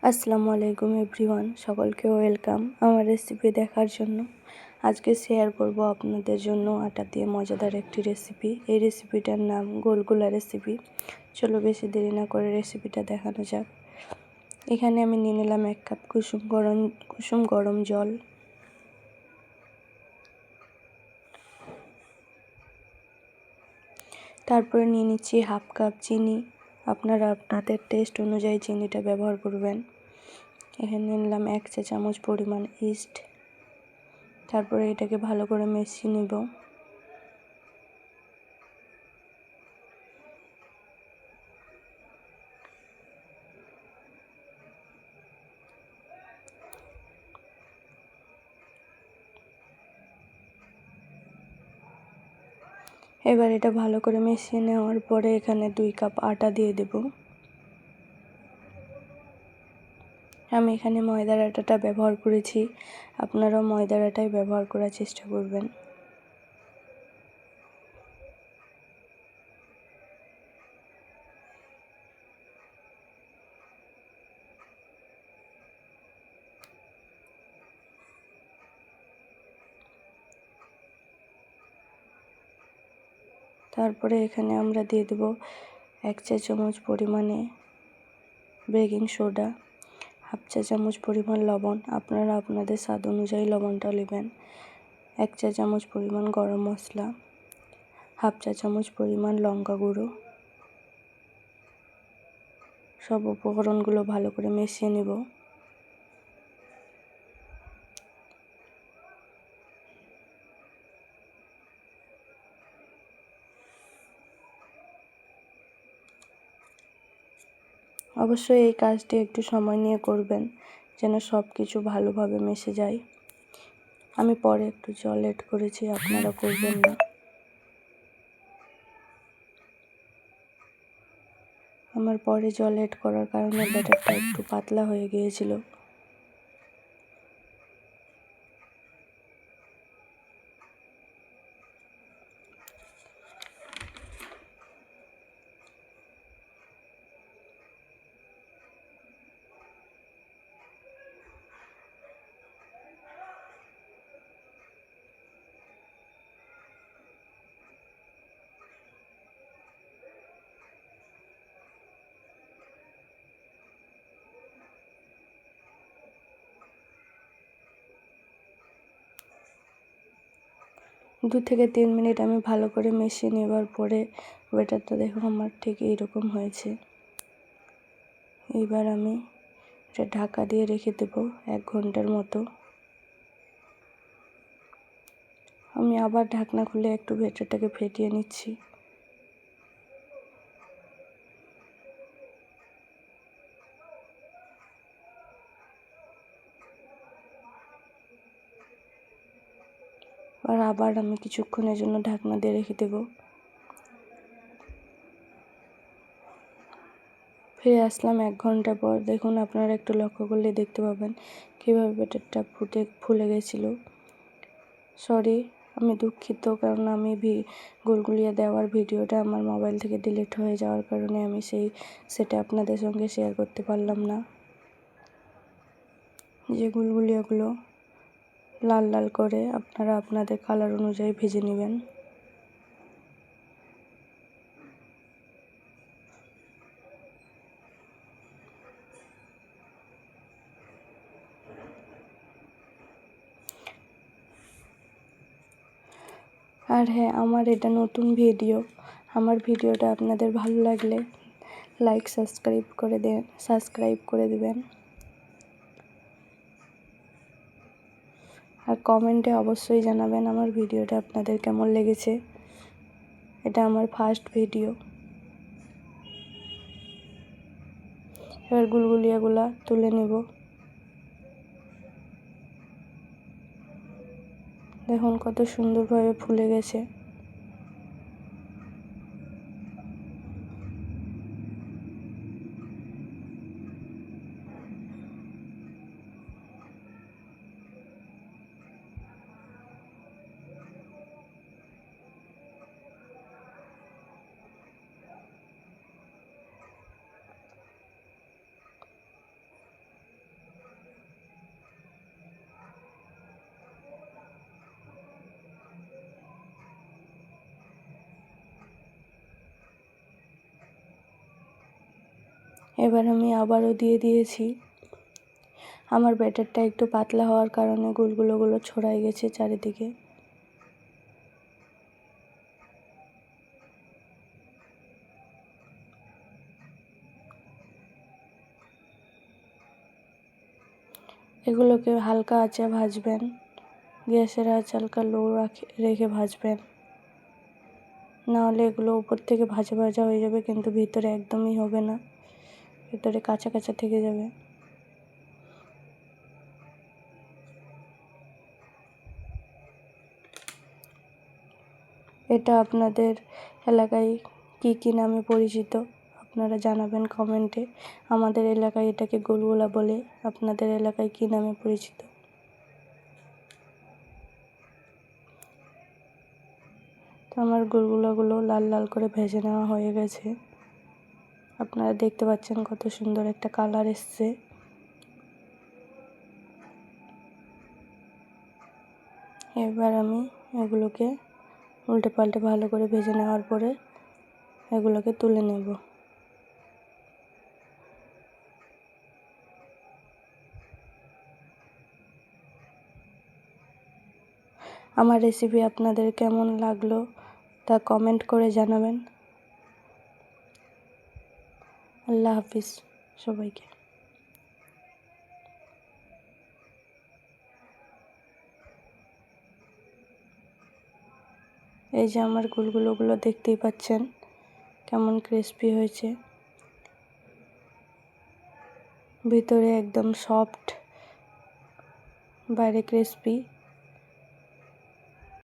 আসসালামু আলাইকুম এভরিওয়ান, সকলকে ওয়েলকাম আমার রেসিপি দেখার জন্য। আজকে শেয়ার করব আপনাদের জন্য আটা দিয়ে মজাদার একটি রেসিপি। এই রেসিপিটার নাম গোলগুলা রেসিপি। চলো বেশি দেরি না করে রেসিপিটা দেখানো যাক। এখানে আমি নিয়ে নিলাম 1 কাপ কুসুম গরম জল। তারপরে নিয়ে নিচ্ছি 1/2 কাপ চিনি। আপনারা আপনাদের টেস্ট অনুযায়ী চিনিটা ব্যবহার করবেন। এখানে নিলাম 1 চা চামচ পরিমাণ ইস্ট। তারপরে এটাকে ভালো করে মিশিয়ে নেব। এবার এটা ভালো করে মিশিয়ে নেওয়ার পরে এখানে 2 কাপ আটা দিয়ে দেব। আমি এখানে ময়দার আটাটা ব্যবহার করেছি, আপনারাও ময়দার আটাই ব্যবহার করার চেষ্টা করবেন। তারপরে এখানে আমরা দিয়ে দেব 1 চা চামচ পরিমাণে বেকিং সোডা, 1/2 চা চামচ পরিমাণ লবণ, আপনারা আপনাদের স্বাদ অনুযায়ী লবণটা নেবেন। 1 চা চামচ পরিমাণ গরম মশলা, 1/2 চা চামচ পরিমাণ লঙ্কা গুঁড়ো। সব উপকরণগুলো ভালো করে মিশিয়ে নেব। অবশ্যই এই কাজটি একটু সময় নিয়ে করবেন যেন সব কিছু ভালোভাবে মিশে যায়। আমি পরে একটু জল এড করেছি, আপনারা করবেন না। আমার পরে জল এড করার কারণে ব্যাটারটা একটু পাতলা হয়ে গিয়েছিল। দু থেকে 3 মিনিট আমি ভালো করে মিশিয়ে নেবার পরে ব্যাটারটা দেখুন আমার ঠিক এইরকম হয়েছে। এইবার আমি এটা ঢাকা দিয়ে রেখে দেব 1 ঘন্টার মতো। আমি আবার ঢাকনা খুলে একটু ব্যাটারটাকে ফেটিয়ে নিচ্ছি। আর আবার আমি কিছুক্ষণের জন্য ঢাকনা দিয়ে রেখে দেব। ফিরে আসলাম 1 ঘন্টা পর। দেখুন আপনারা একটু লক্ষ্য করলে দেখতে পাবেন কীভাবে ব্যাটারটা ফুলে গেছিলো। সরি, আমি দুঃখিত, কারণ আমি গুলগুলিয়া দেওয়ার ভিডিওটা আমার মোবাইল থেকে ডিলিট হয়ে যাওয়ার কারণে আমি সেটা আপনাদের সঙ্গে শেয়ার করতে পারলাম না। যে গুলগুলিয়াগুলো লাল লাল করে আপনারা আপনাদের কালার অনুযায়ী ভেজে নেবেন। আর হ্যাঁ, আমার এটা নতুন ভিডিও। আমার ভিডিওটা আপনাদের ভালো লাগলে সাবস্ক্রাইব করে দেবেন। আর কমেন্টে অবশ্যই জানাবেন আমার ভিডিওটা আপনাদের কেমন লেগেছে। এটা আমার ফার্স্ট ভিডিও। এবার গুলগুলিয়াগুলা তুলে নেব। দেখুন কত সুন্দরভাবে ফুলে গেছে। এবার আমি আবারও দিয়ে দিয়েছি। আমার ব্যাটারটা একটু পাতলা হওয়ার কারণে গোলগুলোগুলো ছড়াই গেছে চারিদিকে। এগুলোকে হালকা আঁচে ভাজবেন, গ্যাসের আঁচ হালকা লো রেখে ভাজবেন, নাহলে এগুলো উপর থেকে ভাজা ভাজা হয়ে যাবে কিন্তু ভিতরে একদমই হবে না, ভিতরে কাঁচা কাঁচা থেকে যাবে। এটা আপনাদের এলাকায় কী নামে পরিচিত আপনারা জানাবেন কমেন্টে। আমাদের এলাকায় এটাকে গোলগোলা বলে, আপনাদের এলাকায় কী নামে পরিচিত। তো আমার গোলগুলাগুলো লাল লাল করে ভেজে নেওয়া হয়ে গেছে। আপনারা দেখতে পাচ্ছেন কত সুন্দর একটা কালার এসছে। এবার আমি এগুলোকে উল্টে পাল্টে ভালো করে ভেজে নেওয়ার পরে এগুলোকে তুলে নেব। আমার রেসিপি আপনাদের কেমন লাগলো তা কমেন্ট করে জানাবেন। আল্লাহ হাফিজ সবাইকে। এই যে আমার গোলগুলোগুলো দেখতেই পাচ্ছেন কেমন ক্রিস্পি হয়েছে, ভিতরে একদম সফট, বাইরে ক্রিস্পি।